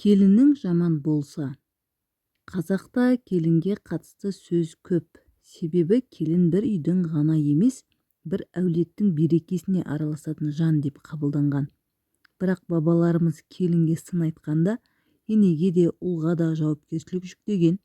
Келінің жаман болса. Қазақта келінге қатысты сөз көп. Себебі келін бір үйдің ғана емес, бір әулеттің берекесіне араласатын жан деп қабылданған. Бірақ бабаларымыз келінге сын айтқанда, енеге де ұлға да жауапкершілік жүктеген.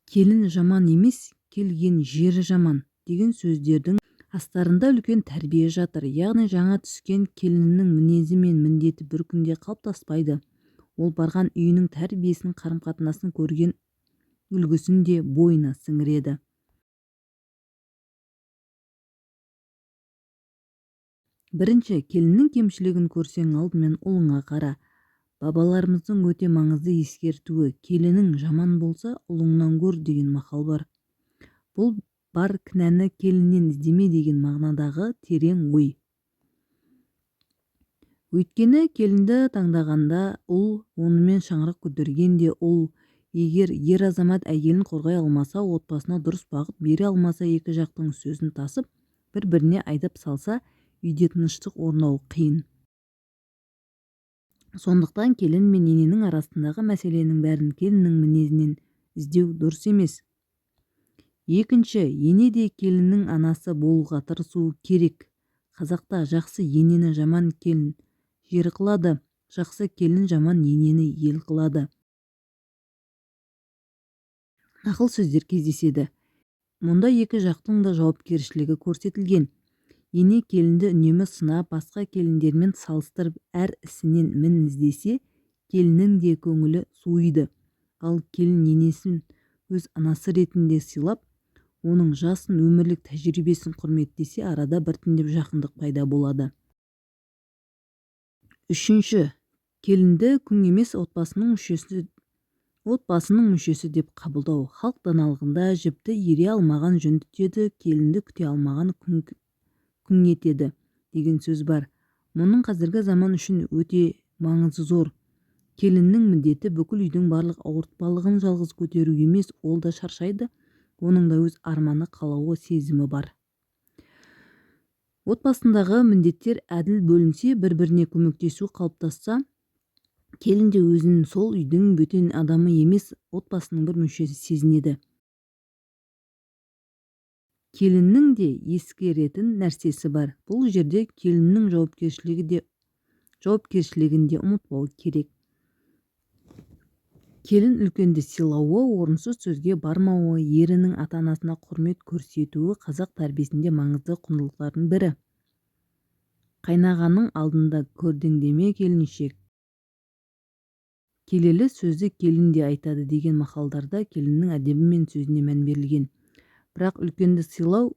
Келін жаман емес, келген жері жаман деген сөздердің астарында үлкен тәрбие жатыр. Яғни жаңа түскен келіннің мінезі мен міндеті бір күнде қалыптаспайды. Ол барған үйінің тәрбиесін, қарым-қатынасын көрген үлгісін де бойына сіңіреді. Бірінші, келіннің кемшілігін көрсең алдымен ұлыңа қара. Бабаларымыздың өте маңызды ескертуі: келінің жаман болса, ұлыңнан көр деген мақал бар. Бұл бар кінәні келіннен іздеме деген мағынадағы терең ой. Өйткені келінді таңдағанда ұл, онымен шаңырақ көтерген де ұл. Егер ер азамат әйелін қорғай алмаса, отбасына дұрыс бағыт бере алмаса, екі жақтың сөзін тасып, бір-біріне айдап салса, үйде тыныштық орнауы қиын. Сондықтан келін мен ененің арасындағы мәселенің бәрін келіннің мінезінен іздеу дұрыс емес. Екінші, ене де келіннің анасы болуға тырысуы керек. Қазақта жақсы енені жаман келін жер қылады, жақсы келін жаман енені ел қылады. Нақыл сөздер кездеседі. Мұнда екі жақтың да жауапкершілігі көрсетілген. Ене келінді үнемі сынап, басқа келіндермен салыстырып, әр ісінен мін іздесе, келіннің де көңілі суиды. Ал келін енесін өз анасы ретінде сыйлап, оның жасын, өмірлік тәжірибесін құрметтесе, арада біртіндеп жақындық пайда болады. Үшінші, келінді күң емес отбасының мүшесі деп қабылдау. Халық даналығында жіпті ере алмаған жүн түтеді, келінді күте алмаған күң етеді деген сөз бар. Мұның қазіргі заман үшін өте маңызы зор. Келіннің міндеті бүкіл үйдің барлық ауыртпалығын жалғыз көтеру емес, ол да шаршайды, оның да өз арманы, қалауы, сезімі бар. Отбасындағы міндеттер әділ бөлінсе, бір-біріне көмектесу қалыптасса, келін де өзін сол үйдің бөтен адамы емес, отбасының бір мүшесі сезінеді. Келіннің де ескеретін нәрсесі бар. Бұл жерде келіннің жауапкершілігін де ұмытпау керек. Келін үлкенді сыйлауы, орынсыз сөзге бармауы, ерінің ата-анасына құрмет көрсетуі қазақ тәрбиесінде маңызды құндылықтардың бірі. Қайнағаның алдында көрдеңдеме келіншек. Келелі сөзді келін де айтады деген мақалдарда келіннің әдебі мен сөзіне мән берілген. Бірақ үлкенді сыйлау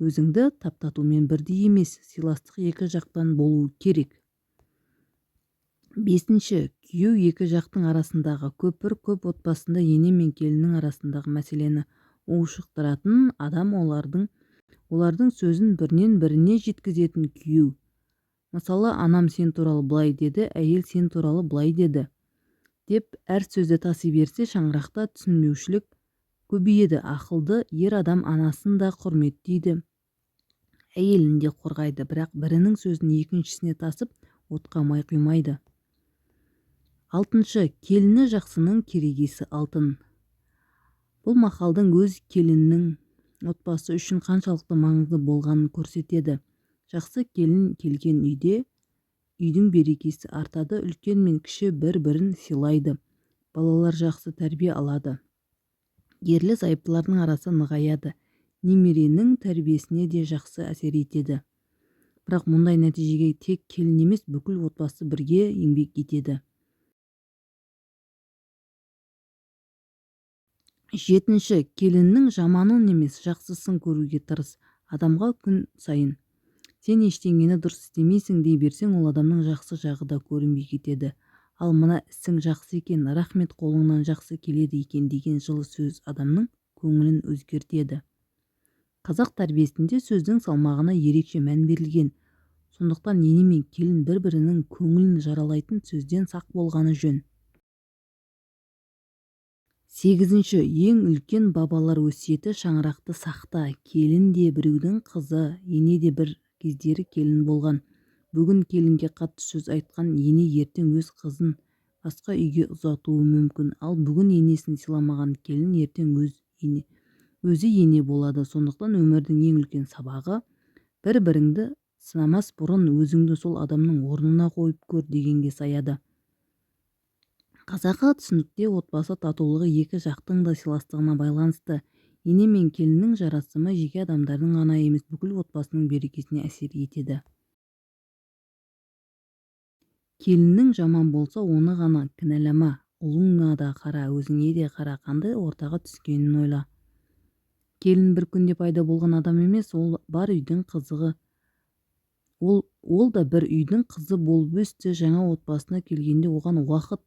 өзіңді таптатумен бірдей емес, сыйластық екі жақтан болуы керек. Бесінші, күйеу екі жақтың арасындағы көпір. Көп отбасында ене мен келіннің арасындағы мәселені ушықтыратын адам олардың сөзін бірінен біріне жеткізетін күйеу. Мысалы, анам сен туралы былай деді, әйел сен туралы былай деді деп әр сөзді таси берсе, шаңырақта түсінбеушілік көбейеді. Ақылды ер адам анасын да құрметтейді, әйелін де қорғайды, бірақ бірінің сөзін екіншісіне тасып отқа май құймайды. Алтыншы, келіні жақсының керегесі алтын. Бұл мақалдың өз келіннің отбасы үшін қаншалықты маңызды болғанын көрсетеді. Жақсы келін келген үйде үйдің берекесі артады, үлкен мен кіші бір-бірін сыйлайды, балалар жақсы тәрбие алады, ерлі-зайыптылардың арасы нығаяды, немеренің тәрбиесіне де жақсы әсер етеді. Бірақ мұндай нәтижеге тек келін емес, бүкіл отбасы бірге еңбек етеді. Жетінші, келіннің жаманын емес, жақсысын көруге тырыс. Адамға күн сайын сен ештеңені дұрыс істемейсің дей берсең, ол адамның жақсы жағы да көрінбей кетеді. Ал мына ісің жақсы екен, рахмет, қолыңнан жақсы келеді екен деген жылы сөз адамның көңілін өзгертеді. Қазақ тәрбиесінде сөздің салмағына ерекше мән берілген. Сондықтан ене мен келін бір-бірінің көңілін жаралайтын сөзден сақ болғаны жөн. Сегізінші, ең үлкен бабалар өсиеті: шаңырақты сақта. Келін де біреудің қызы, ене де бір кездері келін болған. Бүгін келінге қатты сөз айтқан ене ертең өз қызын басқа үйге ұзатуы мүмкін. Ал бүгін енесін сыйламаған келін ертең өзі ене болады. Сондықтан өмірдің ең үлкен сабағы бір-біріңді сынамас бұрын өзіңді сол адамның орнына қойып көр дегенге саяды. Қазақы түсінікте отбасы татулығы екі жақтың да сыйластығына байланысты. Ене мен келіннің жарасымы жеке адамдардың ғана емес, бүкіл отбасының берекесіне әсер етеді. Келіннің жаман болса, оны ғана кінәлама. Ұлыңа да қара, өзіңе де қара, қандай ортаға түскенін ойла. Келін бір күнде пайда болған адам емес, ол да бір үйдің қызы болып өсті. Жаңа отбасына келгенде оған уақыт,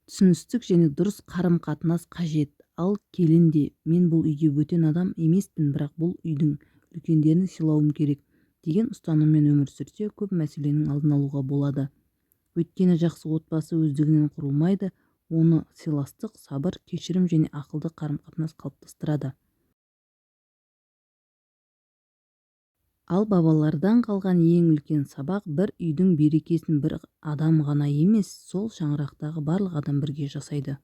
түсіністік және дұрыс қарым-қатынас қажет. Ал келін де, мен бұл үйге бөтен адам емеспін, бірақ бұл үйдің үлкендерін сыйлауым керек деген ұстаныммен өмір сүрсе, көп мәселенің алдын алуға болады. Өйткені жақсы отбасы өздігінен құрылмайды, оны сыйластық, сабыр, кешірім және ақылды қарым-қатынас қалыптастырады. Ал бабалардан қалған ең үлкен сабақ, бір үйдің берекесін бір адам ғана емес, сол шаңырақтағы барлық адам бірге жасайды.